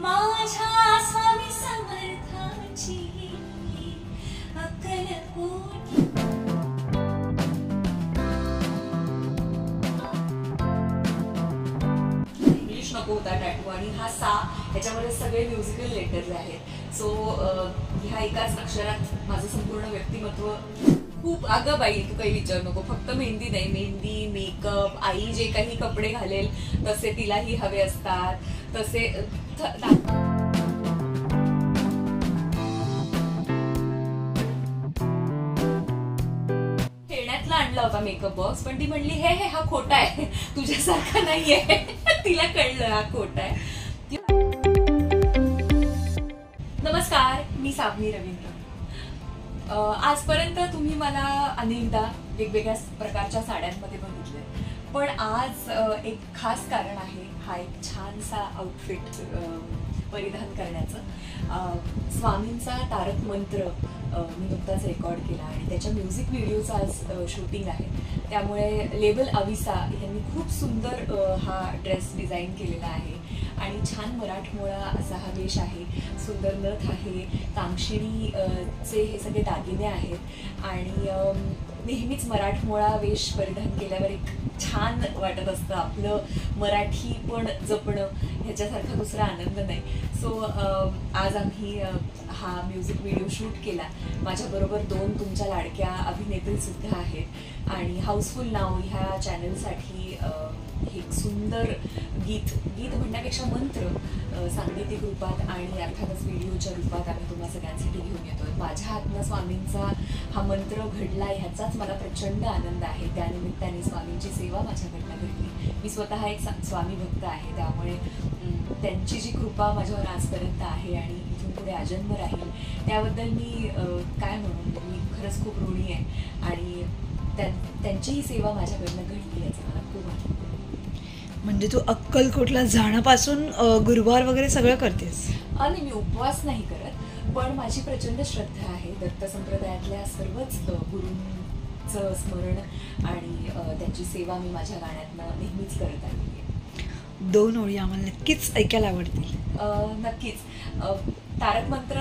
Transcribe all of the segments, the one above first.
माझ्या स्वामी समर्थांची अक्कलकोट. इंग्लिश नको होता टॅटू आणि हा सा ह्याच्यामध्ये सगळे म्युझिकल लेटर्स आहेत. सो ह्या एकाच अक्षरात माझं संपूर्ण व्यक्तिमत्व. खूप अगं बाई तू काही विचार नको. फक्त मेहंदी नाही, मेहंदी, मेकअप, आई जे काही कपडे घालेल तसे तिलाही हवे असतात. तसे खेळण्यातला आणला होता मेकअप बॉक्स, पण ती म्हणली हे हे हा खोटा आहे, तुझ्यासारखा नाहीये. तिला कळलं हा खोटा आहे. नमस्कार, मी सावनी रवींद्र. आजपर्यंत तुम्ही मला अनेकदा वेगवेगळ्या प्रकारच्या साड्यांमध्ये बघितले, पण आज एक खास कारण आहे हा एक छानसा आउटफिट परिधान करण्याचं. स्वामींचा तारक मंत्र मी नुकताच रेकॉर्ड केला आणि त्याच्या म्युझिक व्हिडिओचं आज शूटिंग आहे. त्यामुळे लेबल अविसा यांनी खूप सुंदर हा ड्रेस डिझाईन केलेला आहे आणि छान मराठमोळा असा हा वेश आहे. सुंदर नथ आहे, कामशिणीचे हे सगळे दागिने आहेत आणि नेहमीच मराठमोळा वेश परिधान केल्यावर एक छान वाटत असतं. आपलं मराठी पण जपणं ह्याच्यासारखा दुसरा आनंद नाही. सो आज आम्ही हा म्युझिक व्हिडिओ शूट केला. माझ्याबरोबर 2 तुमच्या लाडक्या अभिनेत्री सुद्धा आहेत आणि हाऊसफुल नाव ह्या चॅनलसाठी एक सुंदर गीत म्हणण्यापेक्षा मंत्र सांगीतिक रूपात आणि अर्थातच व्हिडिओच्या रूपात आम्ही तुम्हा सगळ्यांसाठी घेऊन येतोय. माझ्या हातनं स्वामींचा हा मंत्र घडला ह्याचाच मला प्रचंड आनंद आहे. त्यानिमित्ताने स्वामींची सेवा माझ्याकडनं घडली. मी स्वतः एक स्वामी भक्त आहे, त्यामुळे त्यांची जी कृपा माझ्यावर आजपर्यंत आहे आणि इथून पुढे आजन्म राहील त्याबद्दल मी काय म्हणून मी खरंच खूप ऋणी आहे आणि त्यांचीही सेवा माझ्याकडनं घडली याचा मला खूप आनंद. म्हणजे तू अक्कलकोटला जाण्यापासून गुरुवार वगैरे सगळं करतेस? आणि मी उपवास नाही करत, पण माझी प्रचंड श्रद्धा आहे. दत्त संप्रदायातल्या सर्वच गुरूंचं स्मरण आणि त्यांची सेवा मी माझ्या गाण्यातनं नेहमीच करत आली आहे. 2 ओळी आम्हाला नक्कीच ऐकायला आवडतील. नक्कीच. तारक मंत्र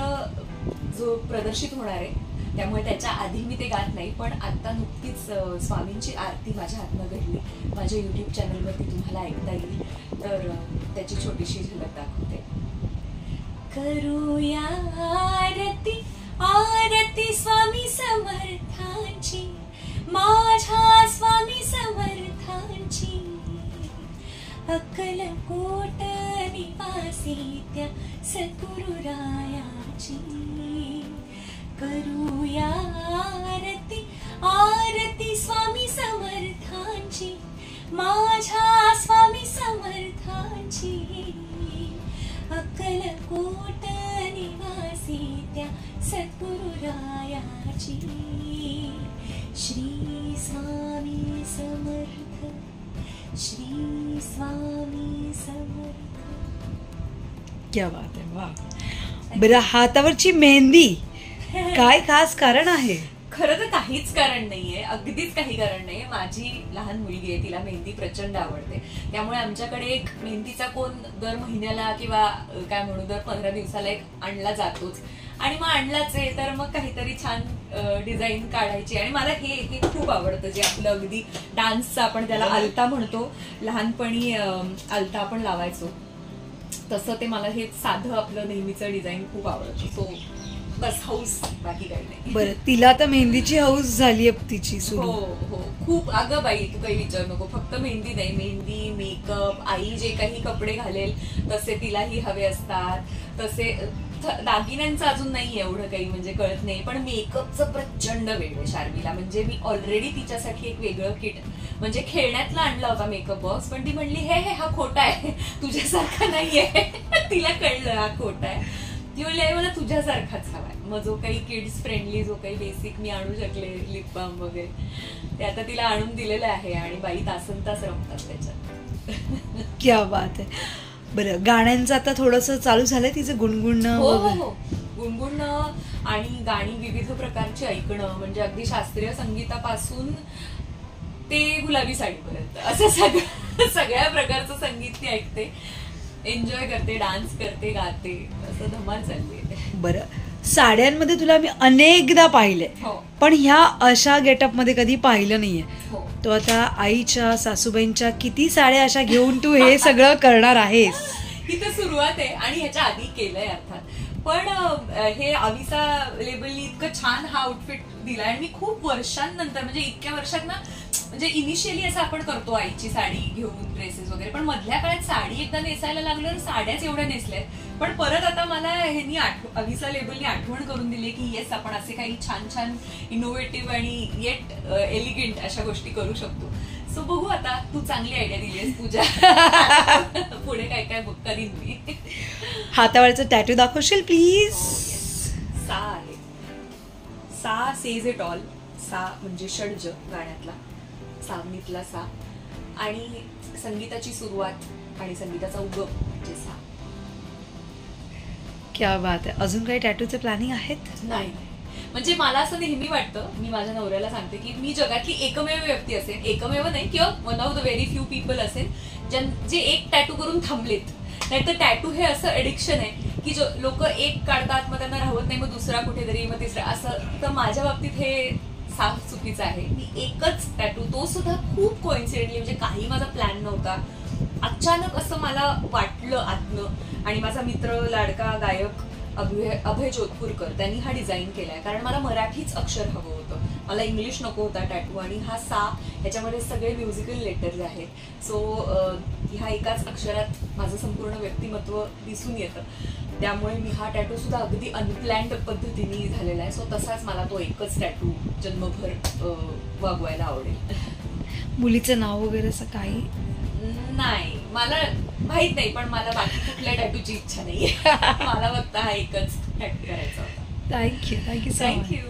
जो प्रदर्शित होणार आहे त्यामुळे त्याच्या आधी मी ते गात नाही, पण आता नुकतीच स्वामींची आरती माझ्या हातनं घडली. माझ्या यूट्यूब चॅनलवरती तुम्हाला ऐकता येईल, तर त्याची छोटीशी झलक दाखवते. करूया आरती आरती स्वामी समर्थांची, माझ्या स्वामी समर्थांची, अक्कलकोट निवासी त्या सद्गुरुरायाची. करूया आरती आरती स्वामी समर्थांची, माझ्या स्वामी समर्थांची, अक्कलकोट निवासी त्या सद्गुरुरायाची. श्री स्वामी समर्थ, श्री स्वामी समर्थ. क्या बात आहे, वा. बरं, हातावरची मेहंदी काय खास कारण आहे? खरं तर काहीच कारण नाहीये, अगदीच काही कारण नाहीये. माझी लहान मुलगी आहे, तिला मेहंदी प्रचंड आवडते. त्यामुळे आमच्याकडे एक मेहंदीचा कोन दर महिन्याला किंवा काय म्हणू दर 15 दिवसाला एक आणला जातोच. आणि मग आणलाच आहे तर मग काहीतरी छान डिझाईन काढायची. आणि मला हे खूप आवडतं, जे आपलं अगदी डान्सचं आपण त्याला आलता म्हणतो, लहानपणी आलता आपण लावायचो तसं ते मला हे साधं आपलं नेहमीचं डिझाईन खूप आवडतं. सो बस हौस, बाकी काही नाही. बरं, तिला आता मेहंदीची हौस झाली आहे तिची सुरू? हो, खूप. अगं बाई तू काही विचार नको. फक्त मेहंदी नाही, मेहंदी, मेकअप, आई जे काही कपडे घालेल तसे तिलाही हवे असतात. तसे दागिन्यांचं अजून नाही एवढं काही म्हणजे कळत नाही, पण मेकअपचं प्रचंड वेळ आहे शार्मीला. म्हणजे मी ऑलरेडी तिच्यासाठी एक वेगळं किट म्हणजे खेळण्यातला आणला होता मेकअप बॉक्स, पण ती म्हणली हे हे हा खोटा आहे, तुझ्यासारखा नाहीये. तिला कळलं हा खोटा आहे. ती म्हणली मला तुझ्यासारखाच हवाय. मग जो काही किड्स फ्रेंडली, जो काही बेसिक मी आणू शकले, लिप बाम वगैरे, ते आता तिला आणून दिलेलं आहे आणि बाई तासनतास रमतात त्याच्यात. क्या बात आहे. बरं, गाण्यांचं आता थोडंसं चालू झालंय तिचं गुणगुणणं? हो, गुणगुणणं आणि गाणी विविध प्रकारची ऐकणं, म्हणजे अगदी शास्त्रीय संगीतापासून ते गुलाबी साडीपर्यंत असं सगळ्या प्रकारचं संगीत ती ऐकते. एन्जॉय करते, डान्स करते, गाते, असं धमाल चालली आहे. बरं, साड्यांमध्ये तुला मी अनेकदा पाहिले, हो पण ह्या अशा गेटअप मध्ये कधी पाहिलं नाहीये. हो. तो आता आईच्या सासूबाईंच्या किती साड्या अशा घेऊन तू हे सगळं करणार आहेस? ही तर सुरुवात आहे आणि ह्याच्या आधी केलंय अर्थात. पण हे अविसा लेबलनी इतकं छान हा आउटफिट दिलाय आणि मी खूप वर्षांनंतर, म्हणजे इतक्या वर्षात ना, म्हणजे इनिशियली असं आपण करतो आईची साडी घेऊन ड्रेसेस वगैरे, पण मधल्या काळात साडी एकदा नेसायला लागलं, साड्याच एवढ्या नेसल्यात. पण परत आता मला ह्यांनी अविसा लेबलनी आठवण करून दिली की येस, आपण असे काही छान छान इनोव्हेटिव्ह आणि येट एलिगंट अशा गोष्टी करू शकतो. सो बघू आता, तू चांगली आयडिया दिलीस पूजा. पुढे काय काय करीन मी. हातावरचं टॅटू दाखवशील प्लीज? सा आहे. सा सेज इट ऑल. सा म्हणजे षड्ज गाण्यातला, सावनीतला सा, आणि संगीताची सुरुवात आणि संगीताचा उगम म्हणजे सा. क्या बात आहे. अजून काही टॅटूचे प्लॅनिंग आहेत? नाही, म्हणजे मला असं नेहमी वाटतं, मी माझ्या नवऱ्याला सांगते की मी जगातली एकमेव व्यक्ती असेल, एकमेव नाही किंवा one of the very few people असेल जे एक टॅटू करून थांबलेत. नाही तर टॅटू हे असं एडिक्शन आहे की जो लोक एक काढतात, मग त्यांना राहत नाही, मग दुसरा कुठेतरी, मग तिसरा, असं. तर माझ्या बाबतीत हे साफ चुकीचं आहे. मी एकच टॅटू, तो सुद्धा खूप कोइन्सिडेंटली, म्हणजे काही माझा प्लॅन नव्हता, अचानक असं मला वाटलं आतनं. आणि माझा मित्र, लाडका गायक अभय जोधपूरकर, त्यांनी हा डिझाईन केलाय, कारण मला मराठीच अक्षर हवं होतं, मला इंग्लिश नको होता टॅटू. आणि हा सा, ह्याच्यामध्ये सगळे म्युझिकल लेटर्स आहेत. सो ह्या एकाच अक्षरात माझं संपूर्ण व्यक्तिमत्व दिसून येतं. त्यामुळे मी हा टॅटू सुद्धा अगदी अनप्लॅन्ड पद्धतीने झालेला आहे. सो तसाच मला तो एकच टॅटू जन्मभर वागवायला आवडेल. मुलीचं नाव वगैरे असं काही नाही, मला माहित नाही, पण मला बाकी कुठल्या टॅटूची इच्छा नाहीये. मला फक्त हा एकच टॅटू करायचा होता. Thank you so much. थँक्यू.